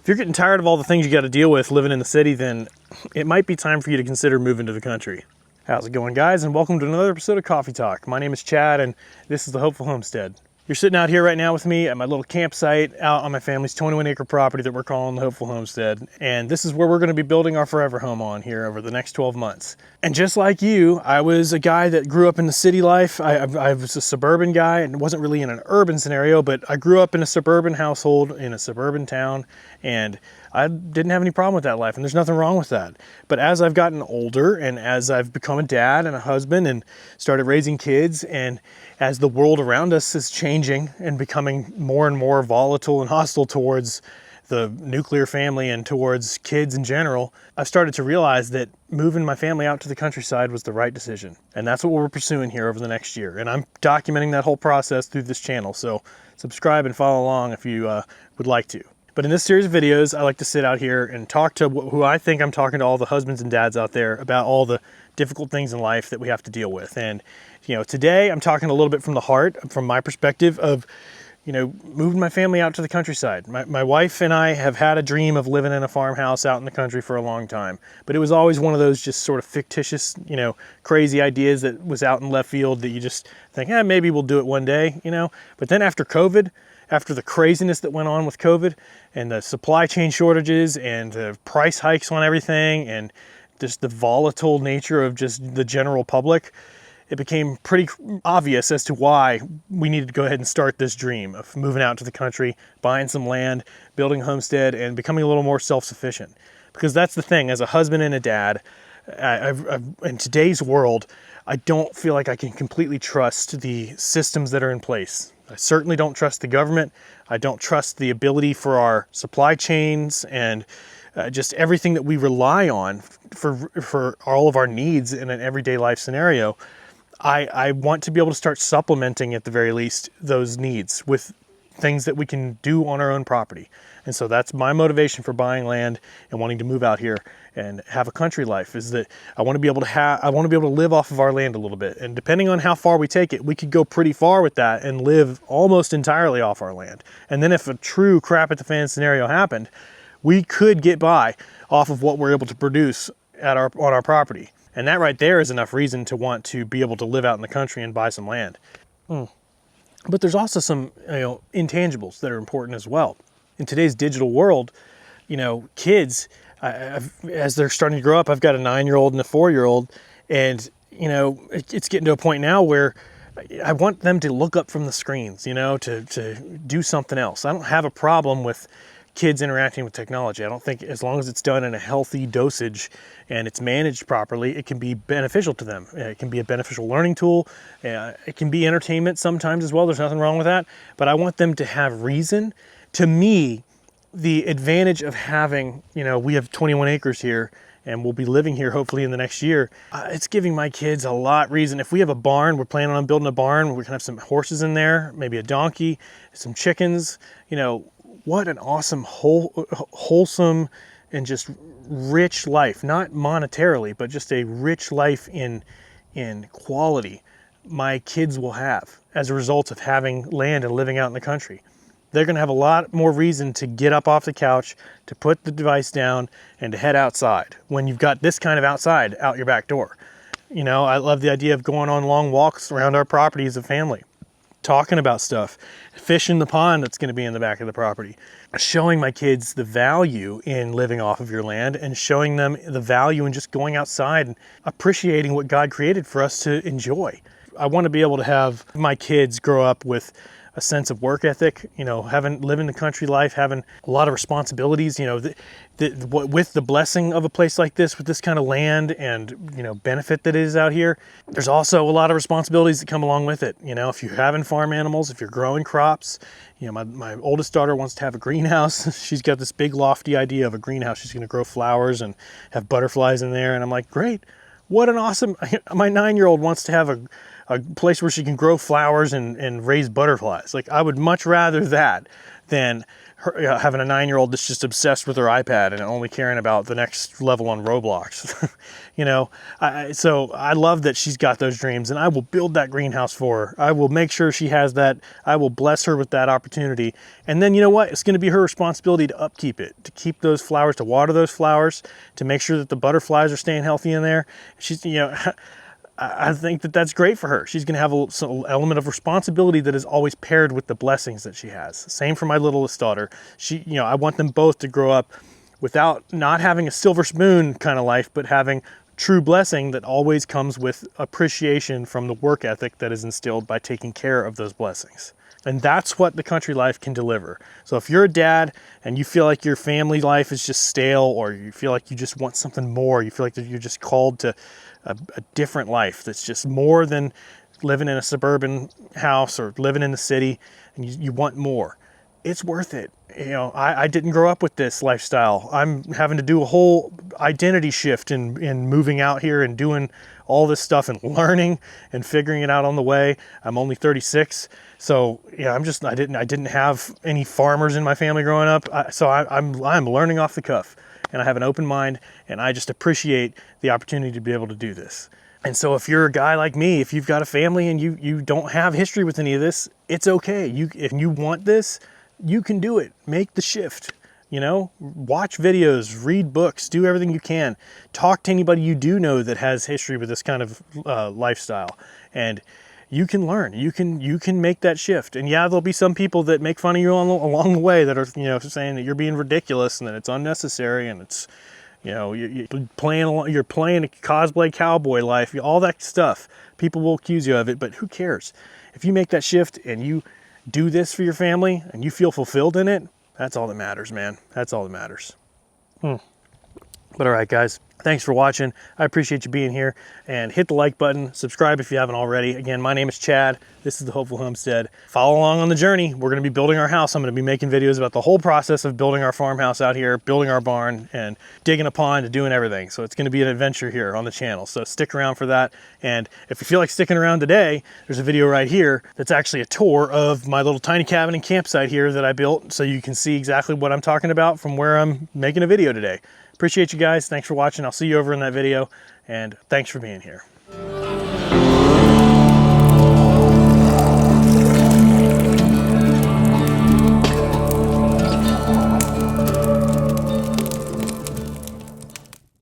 If you're getting tired of all the things you got to deal with living in the city, then it might be time for you to consider moving to the country. How's it going, guys? And welcome to another episode of Coffee Talk. My name is Chad, and this is the Hopeful Homestead. You're sitting out here right now with me at my little campsite out on my family's 21-acre property that we're calling the Hopeful Homestead. And this is where we're going to be building our forever home on here over the next 12 months. And just like you, I was a guy that grew up in the city life. I was a suburban guy and wasn't really in an urban scenario, but I grew up in a suburban household in a suburban town, and I didn't have any problem with that life, and there's nothing wrong with that. But as I've gotten older and as I've become a dad and a husband and started raising kids, and as the world around us is changing and becoming more and more volatile and hostile towards the nuclear family and towards kids in general, I started to realize that moving my family out to the countryside was the right decision. And that's what we're pursuing here over the next year. And I'm documenting that whole process through this channel. So subscribe and follow along if you would like to. But in this series of videos, I like to sit out here and talk to who I think I'm talking to, all the husbands and dads out there, about all the difficult things in life that we have to deal with. And, you know, today I'm talking a little bit from the heart, from my perspective of, you know, moving my family out to the countryside. My wife and I have had a dream of living in a farmhouse out in the country for a long time, but it was always one of those just sort of fictitious, you know, crazy ideas that was out in left field that you just think, maybe we'll do it one day, you know. But then after COVID, after the craziness that went on with COVID and the supply chain shortages and the price hikes on everything and just the volatile nature of just the general public, it became pretty obvious as to why we needed to go ahead and start this dream of moving out to the country, buying some land, building a homestead, and becoming a little more self-sufficient. Because that's the thing, as a husband and a dad, in today's world, I don't feel like I can completely trust the systems that are in place. I certainly don't trust the government. I don't trust the ability for our supply chains and just everything that we rely on for all of our needs in an everyday life scenario. I want to be able to start supplementing, at the very least, those needs with things that we can do on our own property. And so that's my motivation for buying land and wanting to move out here and have a country life, is that I want to be able to live off of our land a little bit. And depending on how far we take it, we could go pretty far with that and live almost entirely off our land. And then if a true crap at the fan scenario happened, we could get by off of what we're able to produce on our property. And that right there is enough reason to want to be able to live out in the country and buy some land. But there's also some, intangibles that are important as well. In today's digital world, kids, as they're starting to grow up, I've got a 9-year-old and a 4-year-old, and it's getting to a point now where I want them to look up from the screens, to do something else. I don't have a problem with kids interacting with technology. I don't think, as long as it's done in a healthy dosage and it's managed properly, it can be beneficial to them. It can be a beneficial learning tool. It can be entertainment sometimes as well. There's nothing wrong with that. But I want them to have reason. To me, the advantage of having, we have 21 acres here and we'll be living here hopefully in the next year. It's giving my kids a lot reason. If we have a barn, we're planning on building a barn. We're gonna have some horses in there, maybe a donkey, some chickens, what an awesome, wholesome, and just rich life. Not monetarily, but just a rich life in quality my kids will have as a result of having land and living out in the country. They're going to have a lot more reason to get up off the couch, to put the device down, and to head outside when you've got this kind of outside out your back door. I love the idea of going on long walks around our property as a family, talking about stuff, fish in the pond that's going to be in the back of the property, showing my kids the value in living off of your land and showing them the value in just going outside and appreciating what God created for us to enjoy. I want to be able to have my kids grow up with a sense of work ethic, living the country life, having a lot of responsibilities, with the blessing of a place like this, with this kind of land and, benefit that is out here. There's also a lot of responsibilities that come along with it. If you're having farm animals, if you're growing crops, my oldest daughter wants to have a greenhouse. She's got this big lofty idea of a greenhouse. She's going to grow flowers and have butterflies in there. And I'm like, great. What an awesome, my 9-year-old wants to have a place where she can grow flowers and raise butterflies. Like, I would much rather that than her, having a 9-year-old that's just obsessed with her iPad and only caring about the next level on Roblox. You know, so I love that she's got those dreams, and I will build that greenhouse for her. I will make sure she has that. I will bless her with that opportunity. And then, you know what? It's going to be her responsibility to upkeep it, to keep those flowers, to water those flowers, to make sure that the butterflies are staying healthy in there. She's, you know, I think that that's great for her. She's going to have some element of responsibility that is always paired with the blessings that she has. Same for my littlest daughter. She, you know, I want them both to grow up without not having a silver spoon kind of life, but having true blessing that always comes with appreciation from the work ethic that is instilled by taking care of those blessings. And that's what the country life can deliver. So if you're a dad and you feel like your family life is just stale, or you feel like you just want something more, you feel like that you're just called to a different life that's just more than living in a suburban house or living in the city, and you want more, it's worth it. You know, I didn't grow up with this lifestyle. I'm having to do a whole identity shift in moving out here and doing all this stuff and learning and figuring it out on the way. I'm only 36. So yeah, I didn't have any farmers in my family growing up. So I'm learning off the cuff, and I have an open mind, and I just appreciate the opportunity to be able to do this. And so if you're a guy like me, if you've got a family and you don't have history with any of this, it's okay. If you want this, you can do it. Make the shift. You know, watch videos, read books, do everything you can. Talk to anybody you do know that has history with this kind of lifestyle, and you can learn. You can make that shift. And yeah, there'll be some people that make fun of you along the way that are, you know, saying that you're being ridiculous and that it's unnecessary and it's, you know, you're playing a cosplay cowboy life, all that stuff. People will accuse you of it, but who cares? If you make that shift and you do this for your family and you feel fulfilled in it, that's all that matters, man. That's all that matters. But all right, guys, thanks for watching. I appreciate you being here, and hit the like button. Subscribe if you haven't already. Again, my name is Chad. This is the Hopeful Homestead. Follow along on the journey. We're going to be building our house. I'm going to be making videos about the whole process of building our farmhouse out here, building our barn, and digging a pond and doing everything. So it's going to be an adventure here on the channel. So stick around for that. And if you feel like sticking around today, there's a video right here that's actually a tour of my little tiny cabin and campsite here that I built, so you can see exactly what I'm talking about from where I'm making a video today. Appreciate you guys. Thanks for watching. I'll see you over in that video, and thanks for being here.